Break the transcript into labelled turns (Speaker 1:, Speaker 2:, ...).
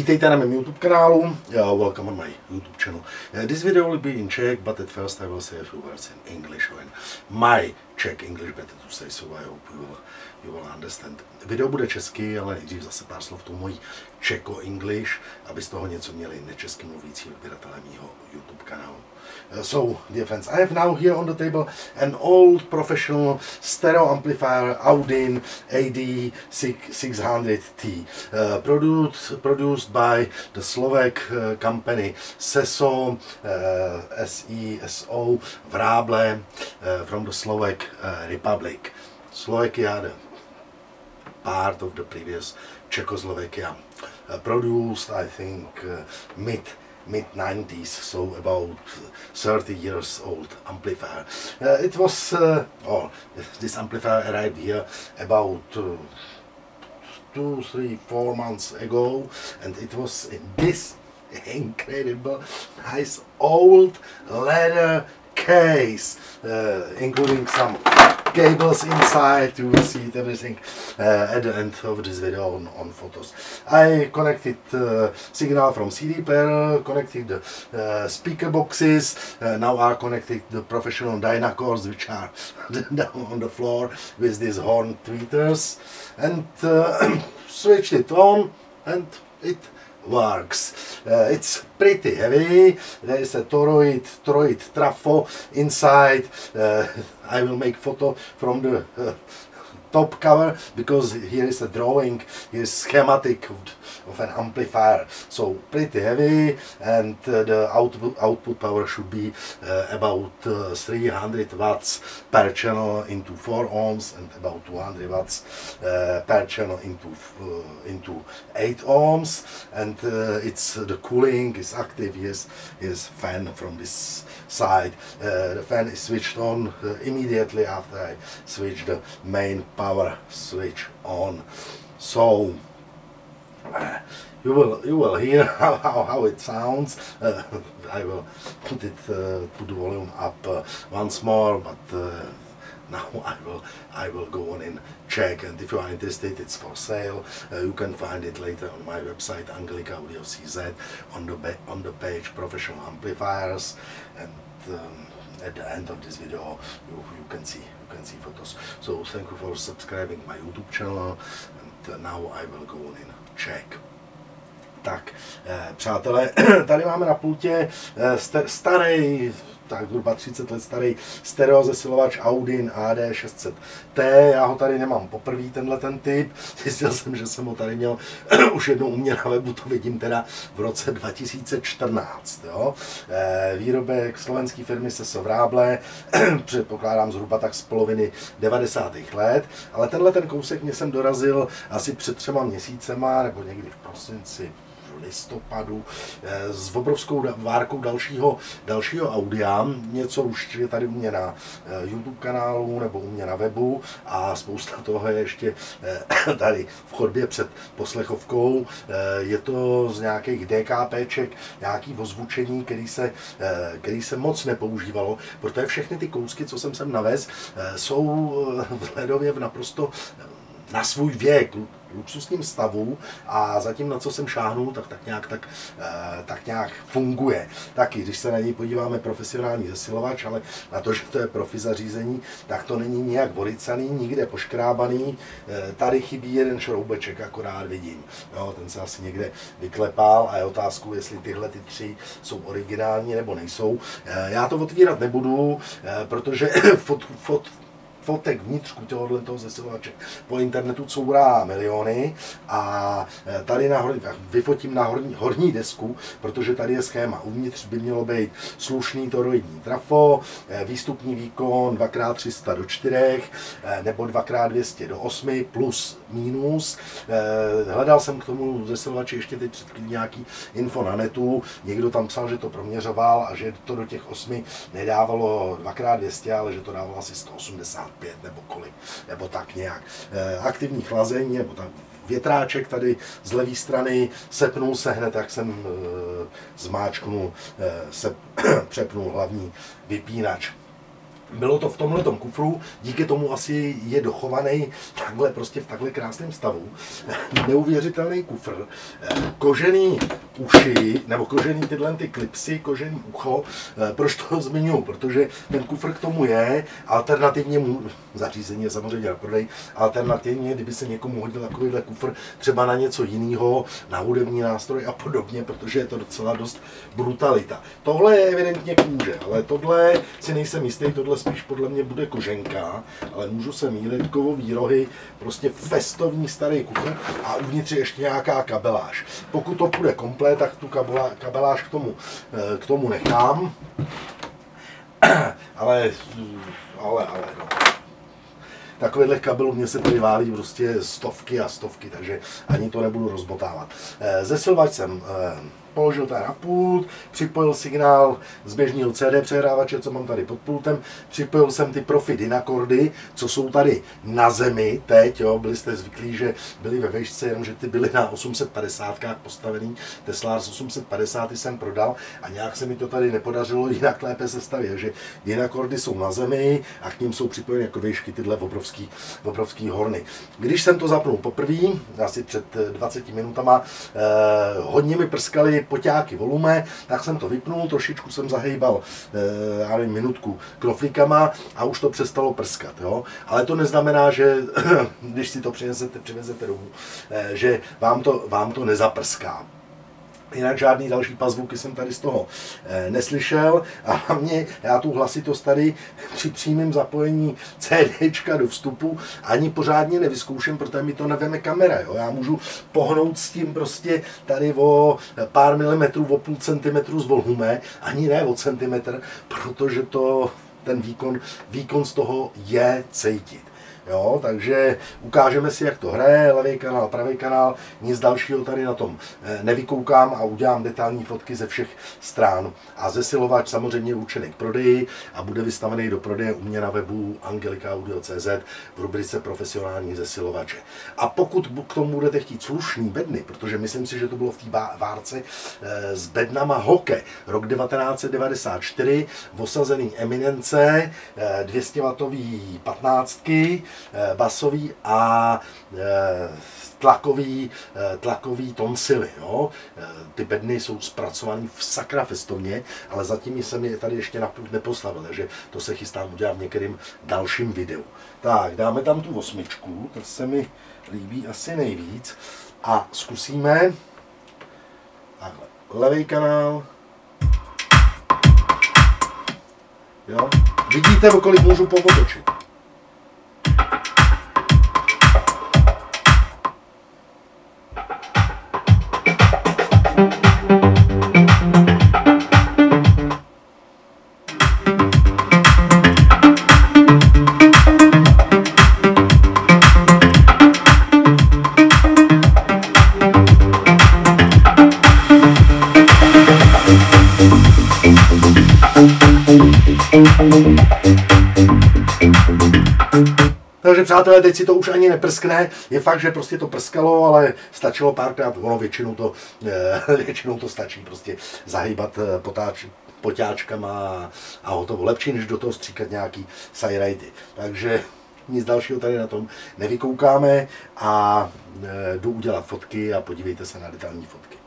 Speaker 1: Vítejte na mém YouTube kanálu. Welcome on my YouTube channel. This video will be in Czech, but at first I will say a few words in English. When my Czech English better to say, so I hope you will understand. Video bude česky, ale nejdřív zase pár slov tomu mojí Czech-English, aby z toho něco měli nečesky mluvící odběratelé mýho YouTube kanálu. So, dear friends, I have now here on the table an old professional stereo amplifier Audin AD600T, produced by the Slovak company SESO, SESO Vráble, from the Slovak Republic. Slovakia, the part of the previous Czechoslovakia, produced, I think, mid-90s, so about 30 years old amplifier. It was, this amplifier arrived here about 2, 3, 4 months ago, and it was in this incredible, nice old leather case, including some cables inside. You will see it, everything at the end of this video on photos. I connected signal from CD player, connected the speaker boxes, now are connected the professional Dynacores, which are down on the floor with these horn tweeters, and switched it on, and it works. It's pretty heavy. There is a toroid trafo inside. I will make photo from the top cover, because here is a drawing, here is schematic of an amplifier. So pretty heavy, and the output power should be about 300 watts per channel into 4 ohms, and about 200 watts per channel into 8 ohms. And it's the cooling is active. Here's fan from this side. The fan is switched on immediately after I switch the main power switch on. So you will hear how it sounds. I will put the volume up once more, but now I will go on in Czech, and if you are interested, it's for sale. You can find it later on my website Angelika Audio CZ on the page Professional Amplifiers, and at the end of this video you can see photos. So thank you for subscribing my YouTube channel, and now I will go on in Czech. Tak, přátelé, tady máme na pultě starý, tak zhruba 30 let starý stereo zesilovač Audin AD600T. Já ho tady nemám poprvé, ten typ. Zjistil jsem, že jsem ho tady měl už jednou u mě na webu, to vidím teda v roce 2014. Jo. Výrobek slovenské firmy SESO Vráble, předpokládám zhruba tak z poloviny 90. let, ale ten kousek mě jsem dorazil asi před 3 měsícema, nebo někdy v prosinci, listopadu, s obrovskou várkou dalšího audia. Něco už je tady u mě na YouTube kanálu nebo u mě na webu, a spousta toho je ještě tady v chodbě před poslechovkou. Je to z nějakých DKPček, nějaký ozvučení, který se moc nepoužívalo, protože všechny ty kousky, co jsem sem navez, jsou vzhledově naprosto na svůj věk, luxusním stavu, a zatím, na co jsem šáhnul, tak nějak funguje. Taky, když se na něj podíváme, profesionální zesilovač, ale na to, že to je profi zařízení, tak to není nijak voricaný, nikde poškrábaný. Tady chybí jeden šroubeček, akorát vidím. Jo, ten se asi někde vyklepal, a je otázkou, jestli tyhle 3 jsou originální nebo nejsou. Já to otvírat nebudu, protože fotek vnitřku toho zesilovače po internetu courá miliony, a tady vyfotím na horní desku, protože tady je schéma. Uvnitř by mělo být slušný toroidní trafo, výstupní výkon 2x300 do 4, nebo 2x200 do 8, plus minus. Hledal jsem k tomu zesilovači ještě teď před nějaký info na netu. Někdo tam psal, že to proměřoval a že to do těch 8 nedávalo 2x200, ale že to dávalo asi 185 nebo kolik, nebo tak nějak. Aktivní chlazení, nebo tak větráček tady z levé strany, sepnul se hned, jak jsem zmáčknul, přepnul hlavní vypínač. bylo to v tomhletom kufru, díky tomu asi je dochovaný takhle prostě v takhle krásném stavu. Neuvěřitelný kufr, kožený uši, nebo kožený tyhle ty klipsy, kožený ucho. Proč to zmiňuji? Protože ten kufr k tomu je, alternativně zařízení je samozřejmě na prodej, alternativně, kdyby se někomu hodil takovýhle kufr třeba na něco jiného, na hudební nástroj a podobně, protože je to docela dost brutalita. Tohle je evidentně kůže, ale tohle si nejsem jistý, tohle spíš podle mě bude koženka, ale můžu se mýlit, kovový rohy, prostě festovní starý kufr a uvnitř je ještě nějaká kabeláž. Pokud to půjde komplet, tak tu kabeláž k tomu nechám, ale no. Takovýchhle kabelů mě se tady válí prostě stovky a stovky, takže ani to nebudu rozbotávat. Zesilovač jsem položil tady na pult, připojil signál z běžného CD přehrávače, co mám tady pod pultem, připojil jsem ty Profi Dynakordy, co jsou tady na zemi teď, jo, byli jste zvyklí, že byli ve vejšce, jenomže ty byly na 850 postavený, Teslars 850 jsem prodal a nějak se mi to tady nepodařilo jinak lépe sestavit, takže Dynakordy jsou na zemi a k ním jsou připojeny jako vejšky tyhle obrovský horny. Když jsem to zapnul poprvé, asi před 20 minutama, hodně mi prskali poťáky volume, tak jsem to vypnul, trošičku jsem zahejbal, já nevím, minutku knoflíkama a už to přestalo prskat, jo. Ale to neznamená, že když si to přivezete domů, že vám to nezaprská. Jinak žádný další pazvuky jsem tady z toho neslyšel a hlavně já tu hlasitost tady při přímém zapojení CDčka do vstupu ani pořádně nevyzkouším, protože mi to neveme kamera. Jo? Já můžu pohnout s tím prostě tady o pár milimetrů, o půl centimetru z volume, ani ne o centimetr, protože ten výkon z toho je cítit. Jo, takže ukážeme si, jak to hraje, levý kanál, pravý kanál, nic dalšího tady na tom nevykoukám a udělám detailní fotky ze všech stran. A zesilovač samozřejmě určený k prodeji a bude vystavený do prodeje u mě na webu angelikaaudio.cz v rubrice profesionální zesilovače. A pokud k tomu budete chtít slušný bedny, protože myslím si, že to bylo v té várce s bednama Hoke, rok 1994, osazený Eminence, 200W 15, basový a tlakový tonsily. Jo? Ty bedny jsou zpracované v sakra festovně, ale zatím jsem je tady ještě na pult nepostavil, takže to se chystám udělat v některým dalším videu. Tak, dáme tam tu 8, to se mi líbí asi nejvíc a zkusíme takhle, levý kanál. Jo? Vidíte, o kolik můžu povotočit. Takže přátelé, teď si to už ani neprskne, je fakt, že prostě to prskalo, ale stačilo párkrát, ono většinou to stačí prostě zahýbat poťáčkama a hotovo. Lepší, než do toho stříkat nějaký sajrajty. Takže nic dalšího tady na tom nevykoukáme a jdu udělat fotky a podívejte se na detailní fotky.